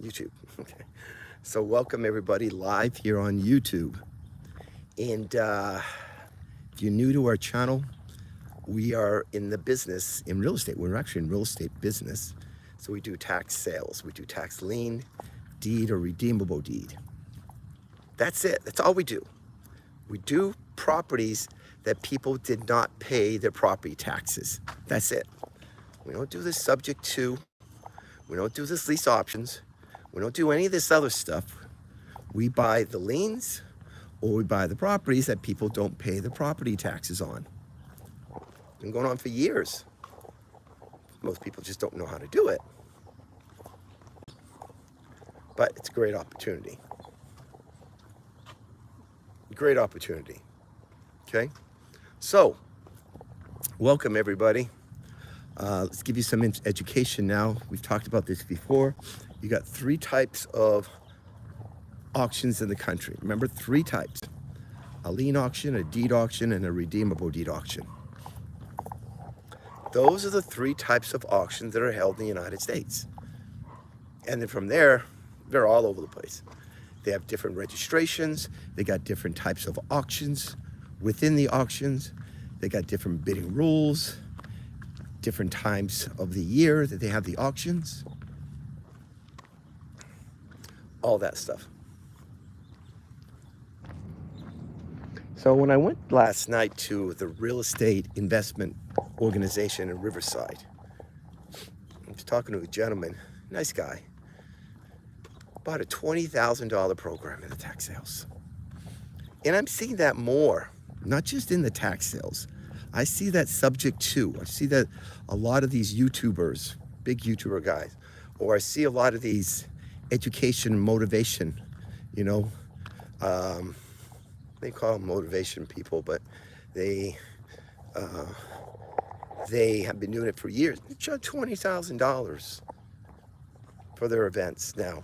YouTube. Okay. So welcome everybody live here on YouTube. And if you're new to our channel, we are in the business in real estate. We're actually in real estate business. So we do tax sales. We do tax lien, deed, or redeemable deed. That's it. That's all we do. We do properties that people did not pay their property taxes. That's it. We don't do this subject to. We don't do this lease options. We don't do any of this other stuff. We buy the liens or we buy the properties that people don't pay the property taxes on. It's been going on for years. Most people just don't know how to do it. But it's a great opportunity. Great opportunity. Okay? So, welcome everybody. Let's give you some education now. We've talked about this before. You got 3 types of auctions in the country. Remember, 3 types. A lien auction, a deed auction, and a redeemable deed auction. Those are the 3 types of auctions that are held in the United States. And then from there, they're all over the place. They have different registrations. They got different types of auctions. Within the auctions, they got different bidding rules, different times of the year that they have the auctions. All that stuff. So when I went last night to the real estate investment organization in Riverside, I was talking to a gentleman, nice guy, bought a $20,000 program in the tax sales. And I'm seeing that more, not just in the tax sales. I see that subject too. I see that a lot of these YouTubers, big YouTuber guys, or I see a lot of these education motivation, you know, they call them motivation people, but they have been doing it for years. They charge $20,000 for their events now.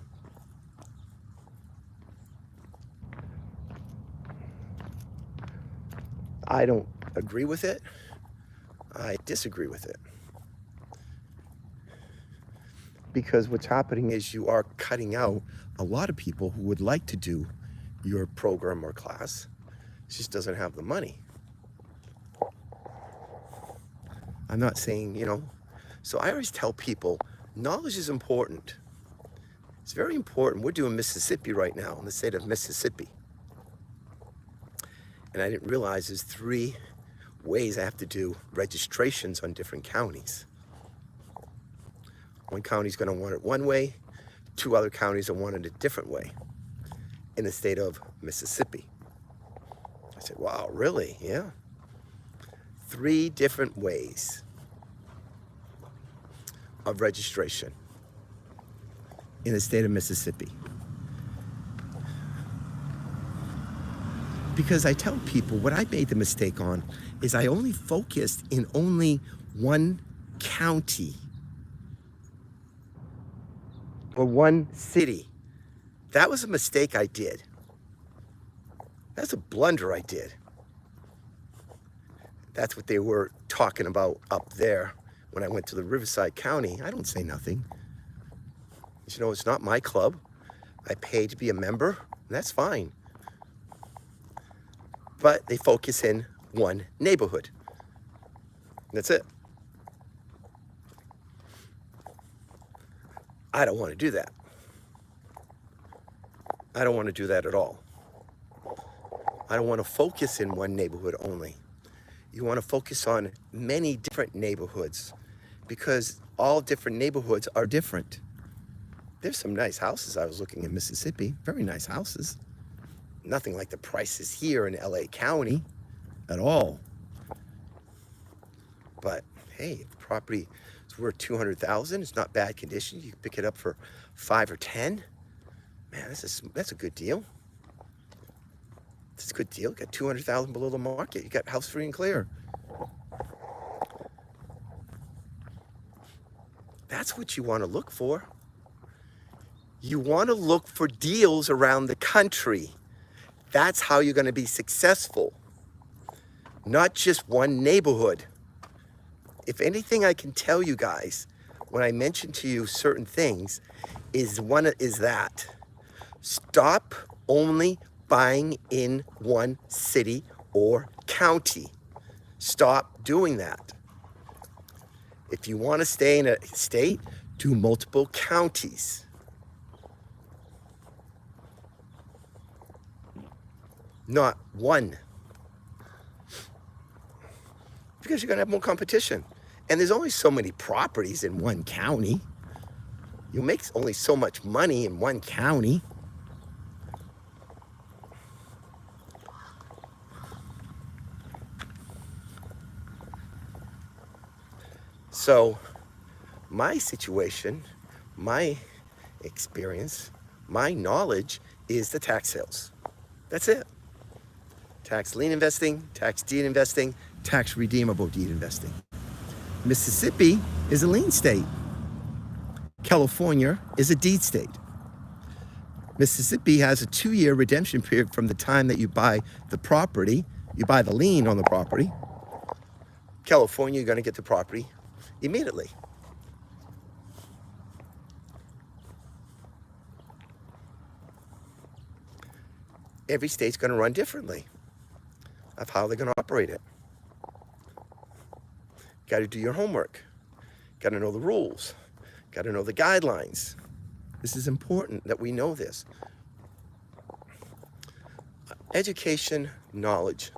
I don't agree with it. I disagree with it. Because what's happening is you are cutting out a lot of people who would like to do your program or class. It just doesn't have the money. I'm not saying, you know, so I always tell people, knowledge is important. It's very important. We're doing Mississippi right now, in the state of Mississippi. And I didn't realize there's 3 ways I have to do registrations on different counties. One county's going to want it one way, 2 other counties will want it a different way in the state of Mississippi. I said, wow, really? Yeah. 3 different ways of registration in the state of Mississippi. Because I tell people what I made the mistake on is I only focused in only one county or one city. That was a mistake I did. That's a blunder I did. That's what they were talking about up there when I went to the Riverside County. I don't say nothing. You know, it's not my club. I pay to be a member, and that's fine. But they focus in one neighborhood. That's it. I don't want to do that. I don't want to do that at all. I don't want to focus in one neighborhood only. You want to focus on many different neighborhoods because all different neighborhoods are different. There's some nice houses I was looking in Mississippi, very nice houses. Nothing like the prices here in LA County at all. But hey, if the property is worth $200,000, it's not bad condition. You can pick it up for 5 or 10. Man, that's a good deal. It's a good deal. You got $200,000 below the market. You got house free and clear. That's what you want to look for. You want to look for deals around the country. That's how you're going to be successful. Not just one neighborhood. If anything I can tell you guys when I mention to you certain things is that stop only buying in one city or county. Stop doing that. If you want to stay in a state, do multiple counties. Not one. Because you're going to have more competition. And there's only so many properties in one county. You'll make only so much money in one county. So my situation, my experience, my knowledge is the tax sales. That's it. Tax lien investing, tax deed investing, tax redeemable deed investing. Mississippi is a lien state. California is a deed state. Mississippi has a 2-year redemption period from the time that you buy the property, you buy the lien on the property. California, you're going to get the property immediately. Every state's going to run differently of how they're going to operate it. Got to do your homework. Got to know the rules. Got to know the guidelines. This is important that we know this. Education, knowledge,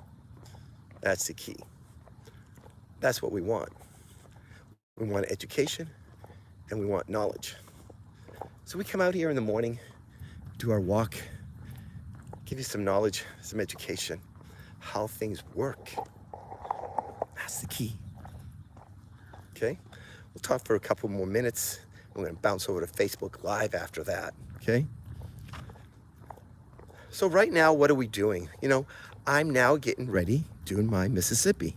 that's the key. That's what we want. We want education and we want knowledge. So we come out here in the morning, do our walk, give you some knowledge, some education, how things work. That's the key. Okay? We'll talk for a couple more minutes. We're going to bounce over to Facebook Live after that. Okay? So right now, what are we doing? You know, I'm now getting ready doing my Mississippi.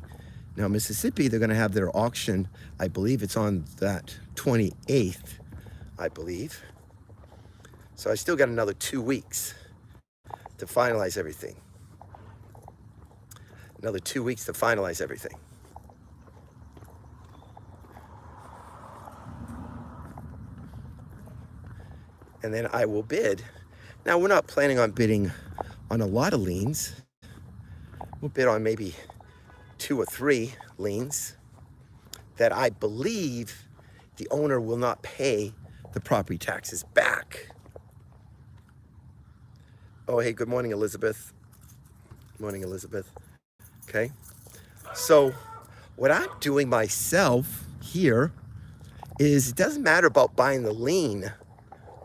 Now, Mississippi, they're going to have their auction. I believe it's on that 28th, I believe. So I still got another 2 weeks to finalize everything. Another 2 weeks to finalize everything. And then I will bid. Now, we're not planning on bidding on a lot of liens. We'll bid on maybe 2 or 3 liens that I believe the owner will not pay the property taxes back. Oh, hey, good morning, Elizabeth. Good morning, Elizabeth. Okay. So what I'm doing myself here is it doesn't matter about buying the lien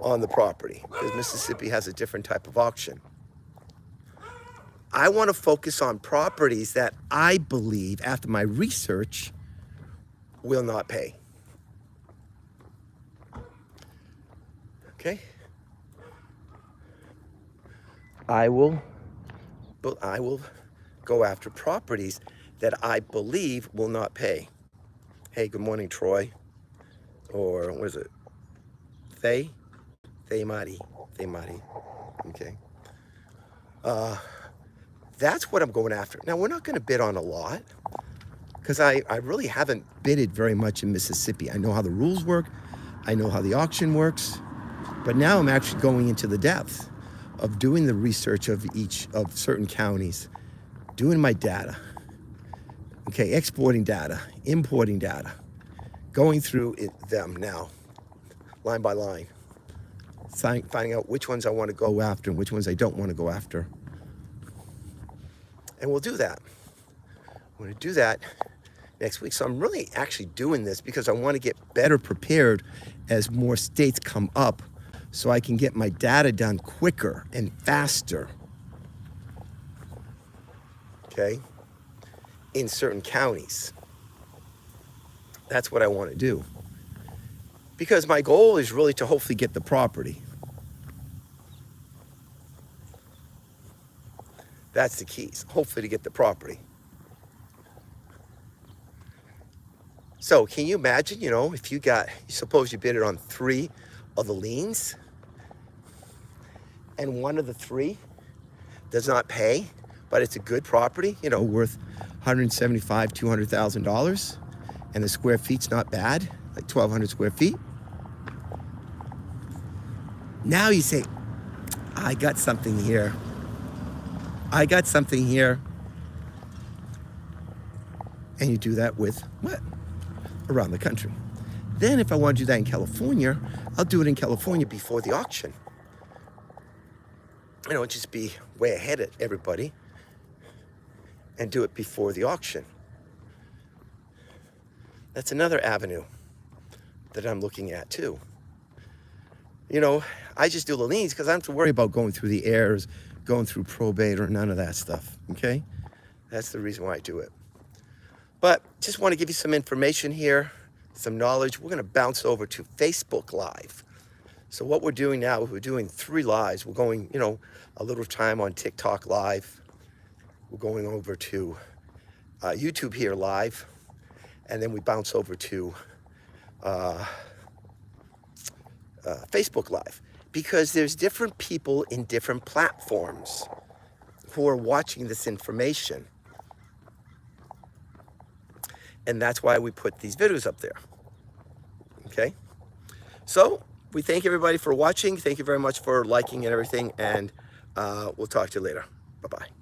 on the property because Mississippi has a different type of auction. I want to focus on properties that I believe, after my research, will not pay. Okay? I will go after properties that I believe will not pay. Hey, good morning, Troy. Or what is it? Thay Mari. Okay. That's what I'm going after. Now, we're not going to bid on a lot because I really haven't bidded very much in Mississippi. I know how the rules work. I know how the auction works. But now I'm actually going into the depth of doing the research of certain counties, doing my data. Okay, exporting data, importing data, going through them now, line by line, finding out which ones I want to go after and which ones I don't want to go after. And we'll do that. We're going to do that next week. So I'm really actually doing this because I want to get better prepared as more states come up so I can get my data done quicker and faster. Okay? In certain counties. That's what I want to do. Because my goal is really to hopefully get the property. That's the keys, hopefully to get the property. So can you imagine, you know, if suppose you bid it on 3 of the liens and one of the 3 does not pay, but it's a good property, you know, worth $175,000, $200,000, and the square feet's not bad, like 1,200 square feet. Now you say, I got something here. I got something here. And you do that with what? Around the country. Then if I want to do that in California, I'll do it in California before the auction. You know, just be way ahead of everybody and do it before the auction. That's another avenue that I'm looking at too. You know, I just do the liens because I don't have to worry about going through the heirs, going through probate, or none of that stuff, okay? That's the reason why I do it. But just want to give you some information here, some knowledge. We're going to bounce over to Facebook Live. So what we're doing now, we're doing 3 lives. We're going, you know, a little time on TikTok Live. We're going over to YouTube here live. And then we bounce over to Facebook Live. Because there's different people in different platforms who are watching this information. And that's why we put these videos up there. Okay? So we thank everybody for watching. Thank you very much for liking and everything. And we'll talk to you later. Bye-bye.